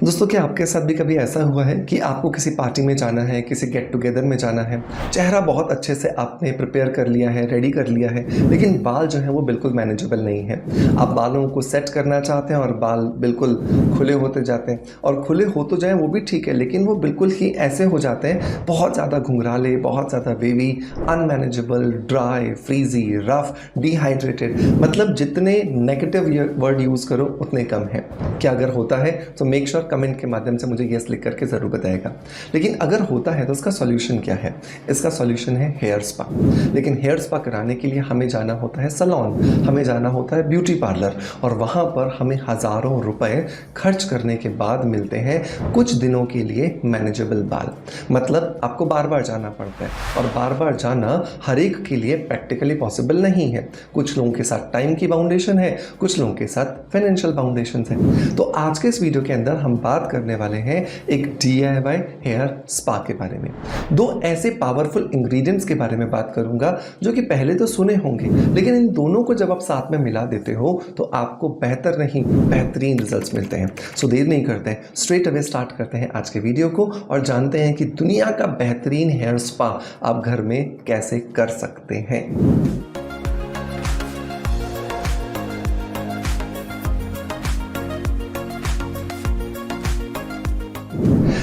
दोस्तों, क्या आपके साथ भी कभी ऐसा हुआ है कि आपको किसी पार्टी में जाना है, किसी गेट टुगेदर में जाना है, चेहरा बहुत अच्छे से आपने प्रिपेयर कर लिया है, रेडी कर लिया है, लेकिन बाल जो हैं वो बिल्कुल मैनेजेबल नहीं है। आप बालों को सेट करना चाहते हैं और बाल बिल्कुल खुले होते जाते हैं, और खुले हो तो जाएं वो भी ठीक है, लेकिन वो बिल्कुल ही ऐसे हो जाते हैं, बहुत ज़्यादा घुंघराले, बहुत ज़्यादा wavy, unmanageable, dry, frizzy, rough, dehydrated. मतलब जितने नेगेटिव वर्ड यूज़ करो उतने कम है। क्या अगर होता है तो मेक श्योर कमेंट के माध्यम से मुझे यस लिख करके ज़रूर बताएगा। लेकिन अगर होता है तो इसका सॉल्यूशन क्या है? इसका सॉल्यूशन है हेयर स्पा। लेकिन हेयर स्पा कराने के लिए हमें जाना होता है सैलून, हमें जाना होता है ब्यूटी पार्लर, और वहाँ पर हमें हज़ारों रुपए खर्च करने के बाद मिलते हैं कुछ दिनों के लिए मैनेजेबल बाल। मतलब आपको बार बार जाना पड़ता है, और बार बार जाना हर एक के लिए प्रैक्टिकली पॉसिबल नहीं है। कुछ लोगों के साथ टाइम की बाउंडेशन है, कुछ लोगों के साथ फाइनेंशियल बाउंडेशन है। तो आज के इस वीडियो के अंदर हम बात करने वाले हैं एक DIY हेयर स्पा के बारे में। दो ऐसे पावरफुल इंग्रेडिएंट्स के बारे में बात करूंगा जो कि पहले तो सुने होंगे, लेकिन इन दोनों को जब आप साथ में मिला देते हो तो आपको बेहतर नहीं बेहतरीन रिजल्ट्स मिलते हैं। सो देर नहीं करते हैं, स्ट्रेट अवे स्टार्ट करते हैं आज के वीडियो को और जानते हैं कि दुनिया का बेहतरीन हेयर स्पा आप घर में कैसे कर सकते हैं।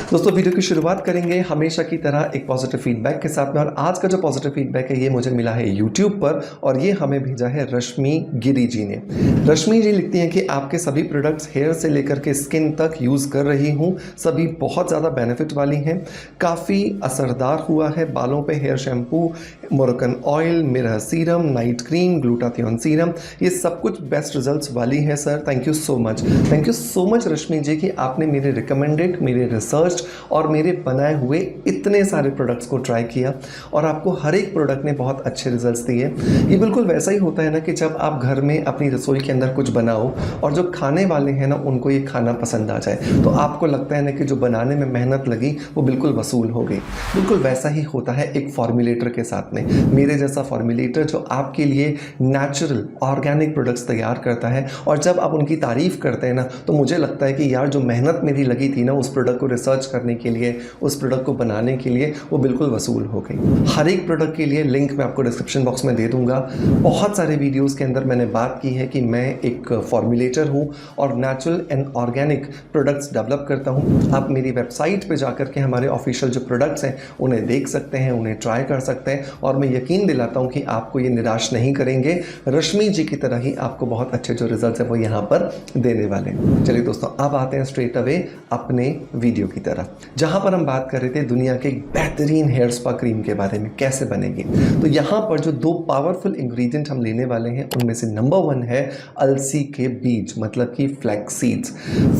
दोस्तों, वीडियो की शुरुआत करेंगे हमेशा की तरह एक पॉजिटिव फीडबैक के साथ में, और आज का जो पॉजिटिव फीडबैक है ये मुझे मिला है यूट्यूब पर, और ये हमें भेजा है रश्मि गिरी जी ने। रश्मि जी लिखती हैं कि आपके सभी प्रोडक्ट्स हेयर से लेकर के स्किन तक यूज़ कर रही हूँ, सभी बहुत ज़्यादा बेनिफिट वाली हैं, काफ़ी असरदार हुआ है। बालों पे hair shampoo, Moroccan oil, mirror serum, night cream, glutathione serum, ये सब कुछ बेस्ट रिजल्ट्स वाली है sir. Thank you so much, thank you so much Rashmi ji कि आपने मेरे रिकमेंडेड, मेरे रिसर्च और मेरे बनाए हुए इतने सारे प्रोडक्ट्स को ट्राई किया, और आपको हर एक प्रोडक्ट ने बहुत अच्छे रिजल्ट्स दिए। ये बिल्कुल वैसा ही होता है ना कि जब आप घर में अपनी रसोई के अंदर कुछ बनाओ और जो खाने वाले हैं ना उनको ये खाना पसंद आ जाए, तो आपको लगता है ना कि जो बनाने में मेहनत लगी वो बिल्कुल वसूल हो गई। बिल्कुल वैसा ही होता है एक फॉर्मुलेटर के साथ में। मेरे जैसा फॉर्मुलेटर जो आपके लिए नेचुरल ऑर्गेनिक प्रोडक्ट्स तैयार करता है, और जब आप उनकी तारीफ करते हैं ना तो मुझे लगता है कि यार जो मेहनत मेरी लगी थी ना उस प्रोडक्ट को रिसर्च करने के लिए, उस प्रोडक्ट को बनाने के लिए, वो बिल्कुल वसूल हो गई। हर एक प्रोडक्ट के लिए लिंक मैं आपको डिस्क्रिप्शन बॉक्स में दे दूंगा। बहुत सारे वीडियोस के अंदर मैंने बात की है कि मैं एक फॉर्मुलेटर हूं और natural and organic products develop करता हूं। आप मेरी वेबसाइट पे जाकर के हमारे ऑफिशियल जो प्रोडक्ट्स हैं उन्हें देख सकते हैं, उन्हें ट्राई कर सकते हैं, और मैं यकीन दिलाता हूं कि आपको ये निराश नहीं करेंगे। रश्मि जी की तरह ही आपको बहुत अच्छे जो रिजल्ट्स हैं वो यहाँ पर देने वाले हैं। चलिए दोस्तों, अब आते हैं स्ट्रेट अवे अपने वीडियो की तरफ, जहां पर हम बात कर रहे थे दुनिया के बेहतरीन हेयर स्पा क्रीम के बारे में कैसे बनेगी। तो यहां पर जो दो पावरफुल इंग्रेडिएंट हम लेने वाले हैं उनमें से नंबर 1 है अलसी के बीज, मतलब कि फ्लैक्स सीड्स।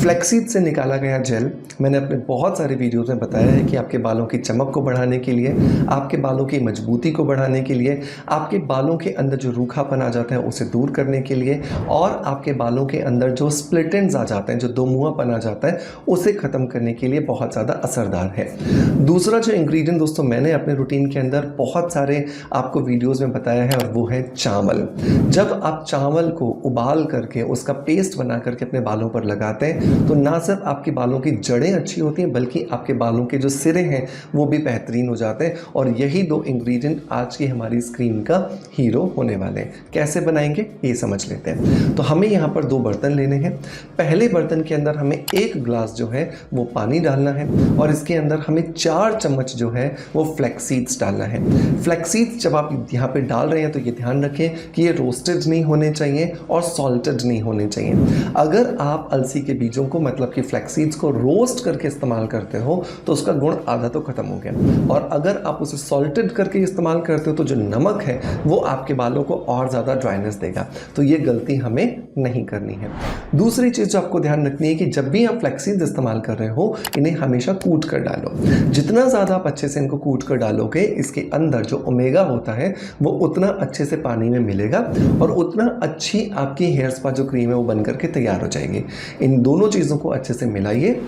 फ्लैक्स सीड से निकाला गया जेल मैंने अपने बहुत सारे वीडियोस में बताया है कि आपके बालों की चमक को बढ़ाने के लिए, आपके बालों की मजबूती को बढ़ाने के लिए, आपके बालों के अंदर जो रूखापन आ जाता है उसे दूर करने के लिए, और आपके बालों के अंदर जो स्प्लिट एंड्स आ जाते हैं, जो दोमुहापन आ जाता है, उसे खत्म करने के लिए बहुत ज़्यादा असरदार है। दूसरा जो इंग्रेडिएंट दोस्तों मैंने अपने रूटीन के अंदर बहुत सारे आपको वीडियोस में बताया है, और वो है चावल। जब आप चावल को उबाल करके उसका पेस्ट बना करके अपने बालों पर लगाते हैं तो ना सिर्फ आपके बालों की जड़ें अच्छी होती हैं बल्कि आपके बालों के जो सिरे हैं वो भी बेहतरीन हो जाते हैं। और यही दो इंग्रेडिएंट आज की हमारी स्क्रीन का हीरो होने वाले हैं। कैसे बनाएंगे ये समझ लेते हैं। तो हमें यहाँ पर 2 बर्तन लेने हैं। पहले बर्तन के अंदर हमें 1 ग्लास जो है वो पानी डालना है, और इसके अंदर हमें 4 चम्मच जो है वो फ्लैक्स सीड्स डालना है। फ्लैक्स सीड्स जब आप यहाँ पे डाल रहे हैं तो ये ध्यान रखें कि ये रोस्टेड नहीं होने चाहिए और सॉल्टेड नहीं होने चाहिए। अगर आप अलसी के बीजों को, मतलब कि फ्लैक्स सीड्स को रोस्ट करके इस्तेमाल करते हो तो उसका गुण आधा तो खत्म हो गया, और अगर आप उसे सॉल्टेड करके इस्तेमाल करते हो तो जो नमक है वो आपके बालों को और ज़्यादा ड्राइनेस देगा। तो ये गलती हमें नहीं करनी है। दूसरी चीज़ जो आपको ध्यान रखनी है कि जब भी आप फ्लैक्स सीड्स इस्तेमाल कर रहे हो इन्हें हमेशा कूट कर डालो। जितना ज़्यादा आप अच्छे से इनको कूट कर डालोगे, इसके अंदर जो ओमेगा होता है वो उतना अच्छे से पानी में मिलेगा, और उतना अच्छी आपकी हेयर स्पा जो क्रीम है वो बन करके तैयार हो जाएगी। इन दोनों चीज़ों को अच्छे से मिलाइए,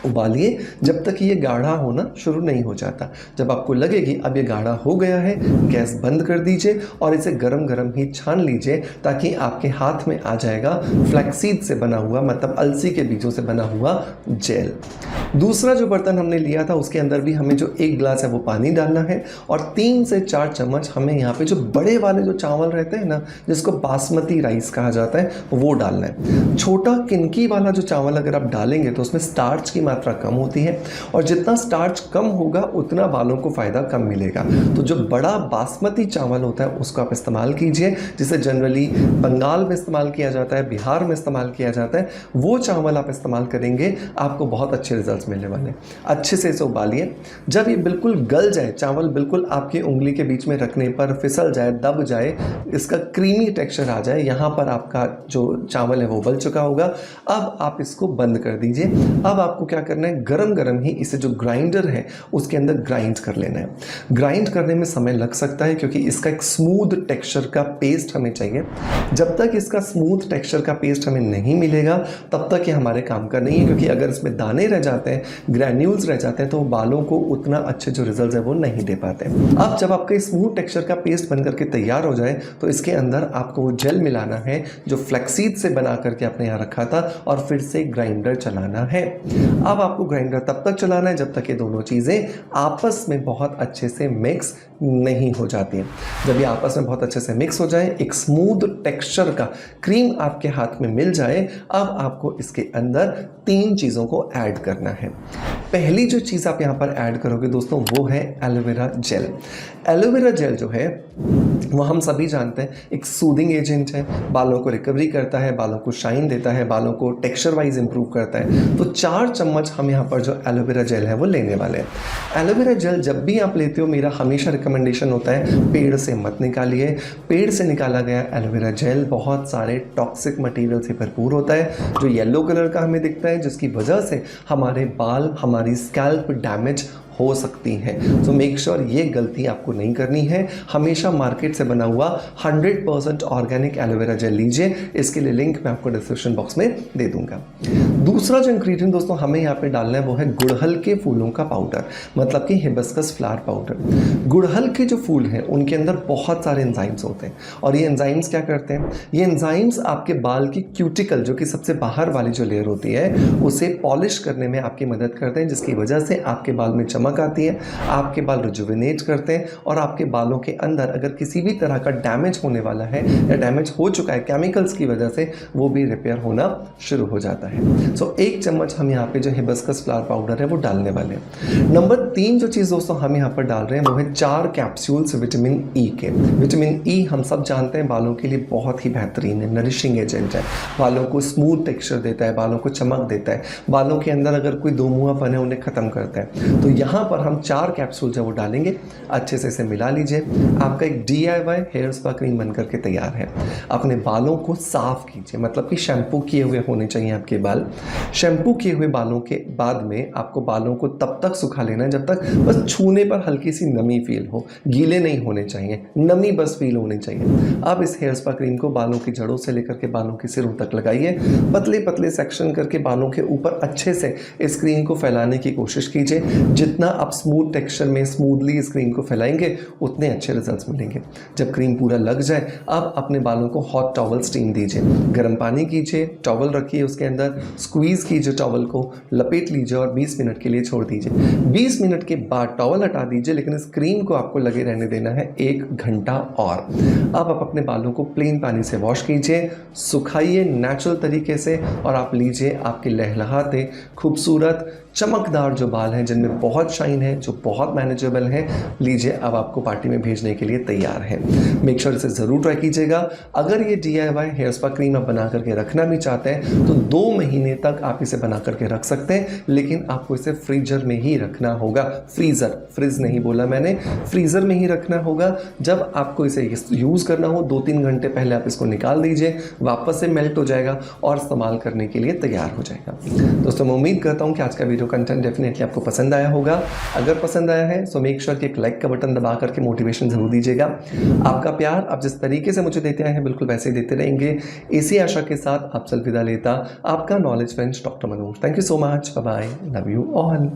उबालिए जब तक ये गाढ़ा होना शुरू नहीं हो जाता। जब आपको लगे कि अब ये गाढ़ा हो गया है, गैस बंद कर दीजिए और इसे गरम गरम ही छान लीजिए, ताकि आपके हाथ में आ जाएगा फ्लैक्सीड से बना हुआ, मतलब अलसी के बीजों से बना हुआ जेल। दूसरा जो बर्तन हमने लिया था उसके अंदर भी हमें जो 1 गिलास है वो पानी डालना है और 3 से 4 चम्मच हमें यहाँ पे जो बड़े वाले जो चावल रहते हैं ना, जिसको बासमती राइस कहा जाता है, वो डालना है। छोटा किनकी वाला जो चावल अगर आप डालेंगे तो उसमें स्टार्च की मात्रा कम होती है और जितना स्टार्च कम होगा उतना बालों को फ़ायदा कम मिलेगा। तो जो बड़ा बासमती चावल होता है उसको आप इस्तेमाल कीजिए, जिसे जनरली बंगाल में इस्तेमाल किया जाता है, बिहार में इस्तेमाल किया जाता है। वो चावल आप इस्तेमाल करेंगे, आपको बहुत अच्छे रिजल्ट्स मिलने वाले हैं। अच्छे से इसे उबालिए। जब ये बिल्कुल गल जाए, चावल बिल्कुल आपकी उंगली के बीच में रखने पर फिसल जाए, दब जाए, इसका क्रीमी टेक्सचर आ जाए, यहाँ पर आपका जो चावल है वो उबल चुका होगा। अब आप इसको बंद कर दीजिए। अब आपको क्या करना है, गरम गरम ही इसे जो ग्राइंडर है उसके अंदर ग्राइंड कर लेना है। ग्राइंड करने में समय लग सकता है क्योंकि इसका एक स्मूथ टेक्सचर का पेस्ट हमें चाहिए। जब तक इसका स्मूथ टेक्सचर का पेस्ट हमें नहीं मिलेगा तब तक ये हमारे काम का नहीं है, क्योंकि अगर इसमें दाने रह जाते हैं, ग्रैन्यूल्स रह जाते हैं, तो बालों को उतना अच्छे जो रिजल्ट है वो नहीं दे पाते। अब जब आपका स्मूथ टेक्सचर का पेस्ट बन करके तैयार हो जाए तो इसके अंदर आपको वो जेल मिलाना है जो फ्लैक्सीड से बना करके आपने यहाँ रखा था और फिर से ग्राइंडर चलाना है। अब आपको ग्राइंडर तब तक चलाना है जब तक ये दोनों चीज़ें आपस में बहुत अच्छे से मिक्स नहीं हो जाती हैं। जब ये आपस में बहुत अच्छे से मिक्स हो जाए, एक स्मूथ टेक्सचर का क्रीम आपके हाथ में मिल जाए, अब आपको इसके अंदर 3 चीज़ों को ऐड करना है। पहली जो चीज़ आप यहाँ पर ऐड करोगे दोस्तों वो है एलोवेरा जेल। एलोवेरा जेल जो है वो हम सभी जानते हैं एक सूदिंग एजेंट है, बालों को रिकवरी करता है, बालों को शाइन देता है, बालों को टेक्सचर वाइज इंप्रूव करता है। तो 4 चम्मच हम यहाँ पर जो एलोवेरा जेल है वो लेने वाले हैं। एलोवेरा जेल जब भी आप लेते हो, मेरा हमेशा रिकमेंडेशन होता है पेड़ से मत निकालिए। पेड़ से निकाला गया एलोवेरा जेल बहुत सारे टॉक्सिक मटेरियल से भरपूर होता है, जो येलो कलर का हमें दिखता है, जिसकी वजह से हमारे बाल, हमारी स्कैल्प डैमेज हो सकती हैं। तो मेक श्योर ये गलती आपको नहीं करनी है। हमेशा मार्केट से बना हुआ 100% ऑर्गेनिक एलोवेरा जेल लीजिए। इसके लिए लिंक मैं आपको डिस्क्रिप्शन बॉक्स में दे दूंगा। दूसरा जो इंग्रेडिएंट दोस्तों हमें यहाँ पे डालना है वो है गुड़हल के फूलों का पाउडर, मतलब कि हिबिस्कस फ्लावर पाउडर। गुड़हल के जो फूल हैं उनके अंदर बहुत सारे एंजाइम्स होते हैं और ये एंजाइम्स क्या करते हैं, ये एंजाइम्स आपके बाल की क्यूटिकल, जो कि सबसे बाहर वाली जो लेयर होती है, उसे पॉलिश करने में आपकी मदद करते हैं, जिसकी वजह से आपके बाल में चमक आती है, आपके बाल रिजुविनेट करते हैं और आपके बालों के अंदर अगर किसी भी तरह का डैमेज होने वाला है या डैमेज हो चुका है केमिकल्स की वजह से, वो भी रिपेयर होना शुरू हो जाता है। सो 1 चम्मच हम यहाँ पे जो हिबिस्कस फ्लावर पाउडर है वो डालने वाले हैं। नंबर 3 जो चीज़ दोस्तों हम यहाँ पर डाल रहे हैं वो है 4 कैप्सूल्स विटामिन ई के। विटामिन ई हम सब जानते हैं बालों के लिए बहुत ही बेहतरीन है, नरिशिंग एजेंट है, बालों को स्मूथ टेक्सचर देता है, बालों को चमक देता है, बालों के अंदर अगर कोई दोमुहापन है उन्हें खत्म करता है। तो यहाँ पर हम 4 कैप्सूल जो वो डालेंगे, अच्छे से इसे मिला लीजिए। आपका एक DIY हेयर स्पा क्रीम बनकर के तैयार है। अपने बालों को साफ कीजिए, मतलब कि शैम्पू किए हुए होने चाहिए आपके बाल। शैम्पू किए हुए बालों के बाद में आपको बालों को तब तक सुखा लेना है जब तक बस छूने पर हल्की सी नमी फील हो, गीले नहीं होने चाहिए, नमी बस फील होनी चाहिए। अब इस हेयर स्पा क्रीम को बालों की जड़ों से लेकर के बालों के सिरों तक लगाइए। पतले पतले सेक्शन करके बालों के ऊपर अच्छे से इस क्रीम को फैलाने की कोशिश कीजिए। जितना आप स्मूथ टेक्सचर में स्मूथली इस क्रीम को फैलाएंगे उतने अच्छे रिजल्ट्स मिलेंगे। जब क्रीम पूरा लग जाए, अब अपने बालों को हॉट टॉवल स्टीम दीजिए। गर्म पानी कीजिए, टॉवल रखिए, उसके अंदर स्क्वीज़ कीजिए, टॉवल को लपेट लीजिए और 20 मिनट के लिए छोड़ दीजिए। 20 मिनट के बाद टॉवल हटा दीजिए, लेकिन इस क्रीम को आपको लगे रहने देना है 1 घंटा और। अब आप अपने बालों को प्लेन पानी से वॉश कीजिए, सुखाइए नेचुरल तरीके से और आप लीजिए आपके लहलहाते खूबसूरत चमकदार जो बाल हैं, जिनमें बहुत शाइन है, जो बहुत मैनेजेबल हैं, लीजिए अब आपको पार्टी में भेजने के लिए तैयार है। मेक श्योर इसे ज़रूर ट्राई कीजिएगा। अगर ये DIY हेयर स्पा क्रीम आप बना करके रखना भी चाहते हैं तो 2 महीने तक आप इसे बना करके रख सकते हैं, लेकिन आपको इसे फ्रीजर में ही रखना होगा। फ्रिज नहीं बोला मैंने, फ्रीज़र में ही रखना होगा। जब आपको इसे यूज़ करना हो 2-3 घंटे पहले आप इसको निकाल दीजिए, वापस से मेल्ट हो जाएगा और इस्तेमाल करने के लिए तैयार हो जाएगा। दोस्तों मैं उम्मीद करता हूँ कि आज का वीडियो कंटेंट डेफिनेटली आपको पसंद आया होगा। अगर पसंद आया है सो मेक श्योर कि एक लाइक का बटन दबा करके मोटिवेशन ज़रूर दीजिएगा। आपका प्यार आप जिस तरीके से मुझे देते आए हैं बिल्कुल वैसे ही देते रहेंगे। इसी आशा के साथ आपसे अलविदा लेता आपका knowledge friends doctor Manoj. Thank you so much, bye bye, love you all.